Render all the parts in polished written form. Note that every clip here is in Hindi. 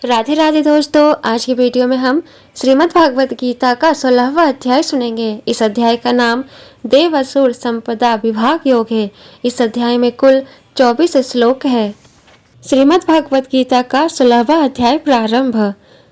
राधे राधे दोस्तों, आज की वीडियो में हम श्रीमद् भागवत गीता का 16वां अध्याय सुनेंगे। इस अध्याय का नाम देव असुर संपदा विभाग योग है। इस अध्याय में कुल 24 श्लोक है। श्रीमद् भागवत गीता का 16वां अध्याय प्रारंभ।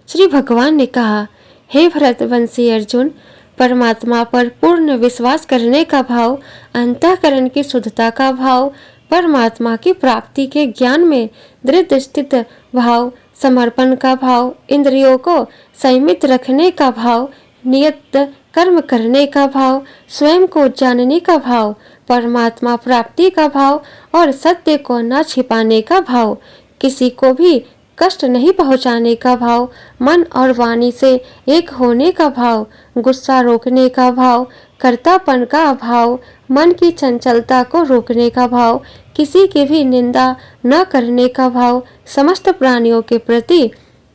श्री भगवान ने कहा, हे भरतवंशी अर्जुन, परमात्मा पर पूर्ण विश्वास करने का भाव, अंतःकरण की शुद्धता का भाव, परमात्मा की प्राप्ति के ज्ञान में दृढ़ स्थित भाव, समर्पण का भाव, इंद्रियों को संयमित रखने का भाव, नियत कर्म करने का भाव, स्वयं को जानने का भाव, परमात्मा प्राप्ति का भाव और सत्य को न छिपाने का भाव, किसी को भी कष्ट नहीं पहुंचाने का भाव, मन और वाणी से एक होने का भाव, गुस्सा रोकने का भाव, कर्तापन का भाव, मन की चंचलता को रोकने का भाव, किसी की भी निंदा न करने का भाव, समस्त प्राणियों के प्रति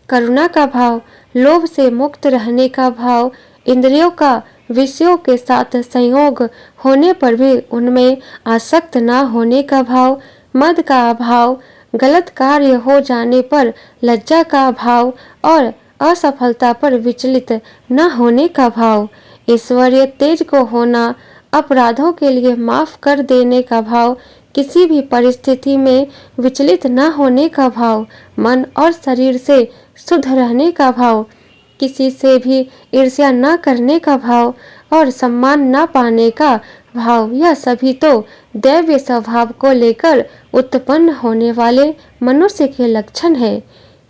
करुणा का भाव, लोभ से मुक्त रहने का भाव, इंद्रियों का विषयों के साथ संयोग होने पर भी उनमें आसक्त न होने का भाव, मद का अभाव, गलत कार्य हो जाने पर लज्जा का भाव और असफलता पर विचलित न होने का भाव, ईश्वरीय तेज को होना, अपराधों के लिए माफ कर देने का भाव, किसी भी परिस्थिति में विचलित न होने का भाव, मन और शरीर से शुद्ध रहने का भाव, किसी से भी ईर्ष्या न करने का भाव और सम्मान न पाने का भाव, यह सभी तो दैवीय स्वभाव को लेकर उत्पन्न होने वाले मनुष्य के लक्षण है।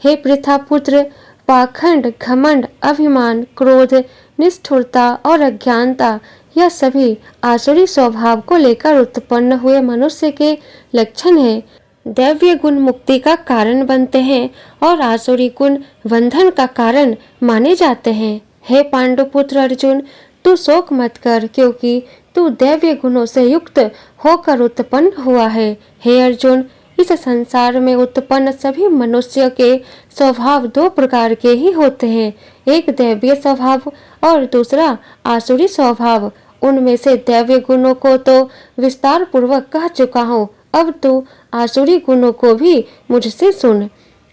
हे पृथा पुत्र, पाखंड, घमंड, अभिमान, क्रोध, निष्ठुरता और अज्ञानता, यह सभी आसुरी स्वभाव को लेकर उत्पन्न हुए मनुष्य के लक्षण है। दैवीय गुण मुक्ति का कारण बनते हैं और आसुरी गुण बंधन का कारण माने जाते हैं। हे पांडुपुत्र अर्जुन, तू शोक मत कर, क्योंकि तू दैवीय गुणों से युक्त होकर उत्पन्न हुआ है। हे अर्जुन, इस संसार में उत्पन्न सभी मनुष्य के स्वभाव दो प्रकार के ही होते हैं, एक दैवीय स्वभाव और दूसरा आसुरी स्वभाव। उनमें से दैवीय गुणों को तो विस्तार पूर्वक कह चुका हूँ, अब तू आसुरी गुणों को भी मुझसे सुन।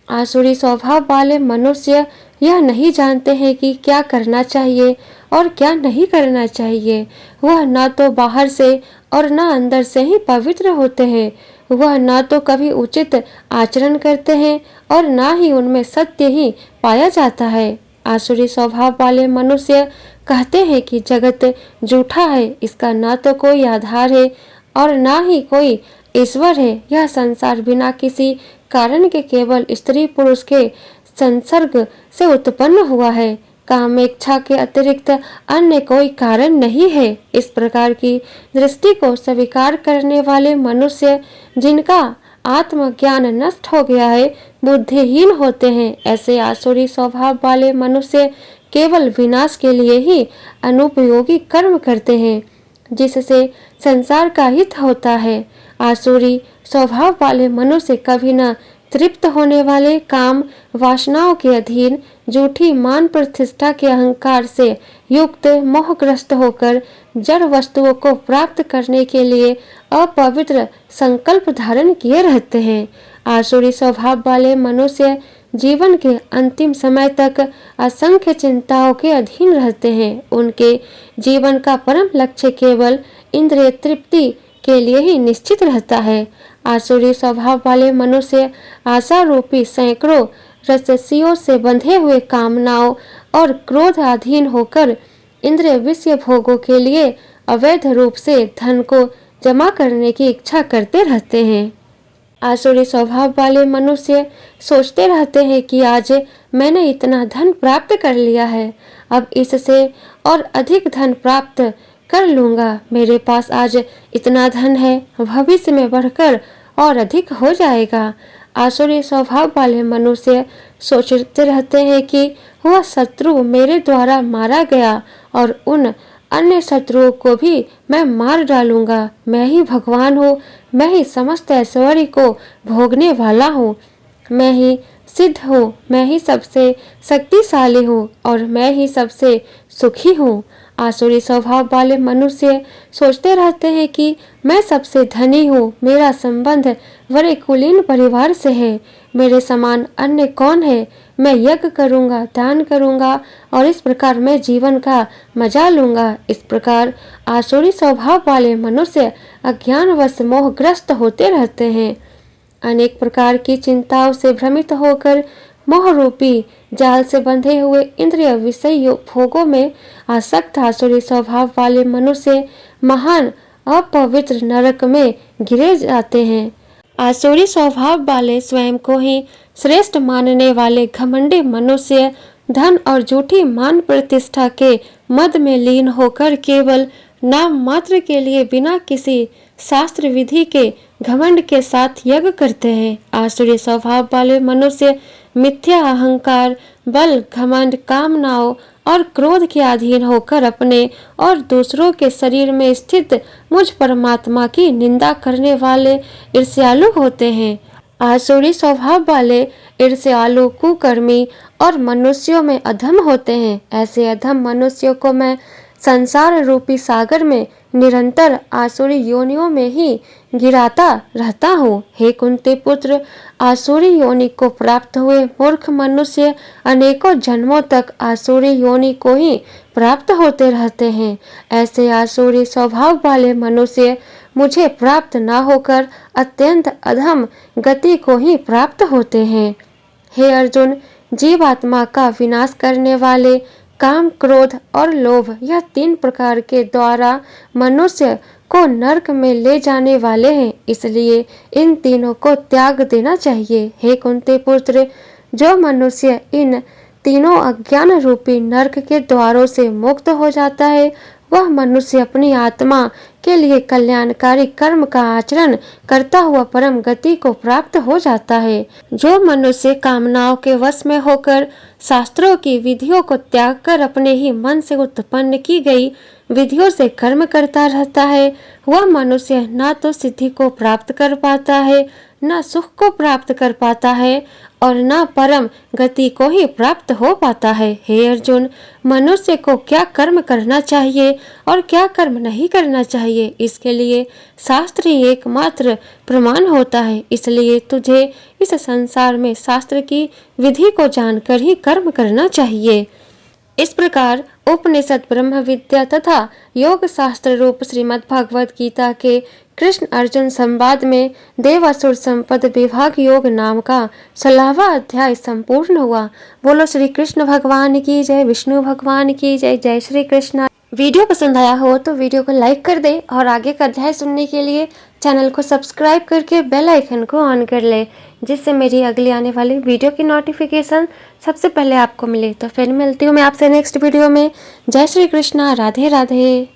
आसुरी स्वभाव वाले मनुष्य यह नहीं जानते हैं कि क्या करना चाहिए और क्या नहीं करना चाहिए। वह न तो बाहर से और न अंदर से ही पवित्र होते हैं। वह न तो कभी उचित आचरण करते हैं और न ही उनमें सत्य ही पाया जाता है। आसुरी स्वभाव वाले मनुष्य कहते हैं कि जगत झूठा है, इसका न तो कोई आधार है और न ही कोई ईश्वर है। यह संसार बिना किसी कारण के केवल स्त्री पुरुष के संसर्ग से उत्पन्न हुआ है। कामेच्छा के अतिरिक्त अन्य कोई कारण नहीं है। इस प्रकार की दृष्टि को स्वीकार करने वाले मनुष्य, जिनका आत्मज्ञान नष्ट हो गया है, बुद्धिहीन होते हैं। ऐसे आसुरी स्वभाव वाले मनुष्य केवल विनाश के लिए ही अनुपयोगी कर्म करते हैं, जिससे संसार का हित होता है। आसुरी स्वभाव वाले मनुष्य कभी न तृप्त होने वाले काम वासनाओं के अधीन, झूठी मान प्रतिष्ठा के अहंकार से युक्त, मोहग्रस्त होकर जड़ वस्तुओं को प्राप्त करने के लिए अपवित्र संकल्प धारण किए रहते हैं। आसुरी स्वभाव वाले मनुष्य जीवन के अंतिम समय तक असंख्य चिंताओं के अधीन रहते हैं। उनके जीवन का परम लक्ष्य केवल इंद्रिय तृप्ति के लिए ही निश्चित रहता है। आसुरी स्वभाव वाले मनुष्य आशा रूपी सैकड़ों रस्सियों से बंधे हुए कामनाओं और क्रोध अधीन होकर इंद्रिय विषय भोगों के लिए अवैध रूप से धन को जमा करने की इच्छा करते रहते हैं। आसुरी स्वभाव वाले मनुष्य सोचते रहते हैं कि आज मैंने इतना धन प्राप्त कर लिया है, अब इससे और अधिक धन प्राप्त कर लूंगा। मेरे पास आज इतना धन है, भविष्य में बढ़कर और अधिक हो जाएगा। आसुरी स्वभाव वाले मनुष्य सोचते रहते हैं कि वह शत्रु मेरे द्वारा मारा गया और उन अन्य शत्रुओं को भी मैं मार डालूंगा। मैं ही भगवान हूँ, मैं ही समस्त ऐश्वर्य को भोगने वाला हूँ, मैं ही सिद्ध हूँ, मैं ही सबसे शक्तिशाली हूँ और मैं ही सबसे सुखी हूँ। आसुरी स्वभाव वाले मनुष्य सोचते रहते हैं कि मैं सबसे धनी हूँ, मेरा संबंध बड़े कुलीन परिवार से है, मेरे समान अन्य कौन है, मैं यज्ञ करूँगा, दान करूँगा और इस प्रकार मैं जीवन का मजा लूँगा। इस प्रकार आसुरी स्वभाव वाले मनुष्य अज्ञानवश मोहग्रस्त होते रहते हैं। अनेक प्रकार की चिंताओं से भ्रमित होकर मोह रूपी जाल से बंधे हुए इंद्रिय विषय भोगों में आसक्त आसुरी स्वभाव वाले मनुष्य महान अपवित्र नरक में गिरे जाते हैं। आसुरी स्वभाव वाले स्वयं को ही श्रेष्ठ मानने वाले घमंडी मनुष्य धन और झूठी मान प्रतिष्ठा के मद में लीन होकर केवल नाम मात्र के लिए बिना किसी शास्त्र विधि के घमंड के साथ यज्ञ करते हैं। आसुरी स्वभाव वाले मनुष्य मिथ्या अहंकार, बल, घमंड, कामनाओं और क्रोध के अधीन होकर अपने और दूसरों के शरीर में स्थित मुझ परमात्मा की निंदा करने वाले ईर्ष्यालु होते हैं। आसुरी स्वभाव वाले ईर्ष्यालु, कुकर्मी और मनुष्यों में अधम होते हैं। ऐसे अधम मनुष्यों को मैं संसार रूपी सागर में निरंतर आसुरी योनियों में ही गिराता रहता हूँ। हे कुंती पुत्र, आसुरी योनि को प्राप्त हुए मूर्ख मनुष्य अनेकों जन्मों तक आसुरी योनि को ही प्राप्त होते रहते हैं। ऐसे आसुरी स्वभाव वाले मनुष्य मुझे प्राप्त न होकर अत्यंत अधम गति को ही प्राप्त होते हैं। हे अर्जुन, जीवात्मा का विनाश करने वाले काम, क्रोध और लोभ, यह 3 प्रकार के द्वारा मनुष्य को नरक में ले जाने वाले हैं। इसलिए इन तीनों को त्याग देना चाहिए। हे कुंती पुत्र, जो मनुष्य इन तीनों अज्ञान रूपी नरक के द्वारों से मुक्त हो जाता है, वह मनुष्य अपनी आत्मा के लिए कल्याणकारी कर्म का आचरण करता हुआ परम गति को प्राप्त हो जाता है। जो मनुष्य कामनाओं के वश में होकर शास्त्रों की विधियों को त्याग कर अपने ही मन से उत्पन्न की गई विधियों से कर्म करता रहता है, वह मनुष्य न तो सिद्धि को प्राप्त कर पाता है, न सुख को प्राप्त कर पाता है और न परम गति को ही प्राप्त हो पाता है। हे अर्जुन, मनुष्य को क्या कर्म करना चाहिए और क्या कर्म नहीं करना चाहिए, इसके लिए शास्त्र ही एकमात्र प्रमाण होता है। इसलिए तुझे इस संसार में शास्त्र की विधि को जानकर ही कर्म करना चाहिए। इस प्रकार उपनिषद, ब्रह्म विद्या तथा योग शास्त्र रूप श्रीमद् भागवत गीता के कृष्ण अर्जुन संवाद में देवासुर संपद विभाग योग नाम का 16वां अध्याय संपूर्ण हुआ। बोलो श्री कृष्ण भगवान की जय, विष्णु भगवान की जय। जय श्री कृष्ण। वीडियो पसंद आया हो तो वीडियो को लाइक कर दे और आगे का अध्याय सुनने के लिए चैनल को सब्सक्राइब करके बेल आइकन को ऑन कर ले, जिससे मेरी अगली आने वाली वीडियो की नोटिफिकेशन सबसे पहले आपको मिले। तो फिर मिलती हूँ मैं आपसे नेक्स्ट वीडियो में। जय श्री कृष्णा, राधे राधे।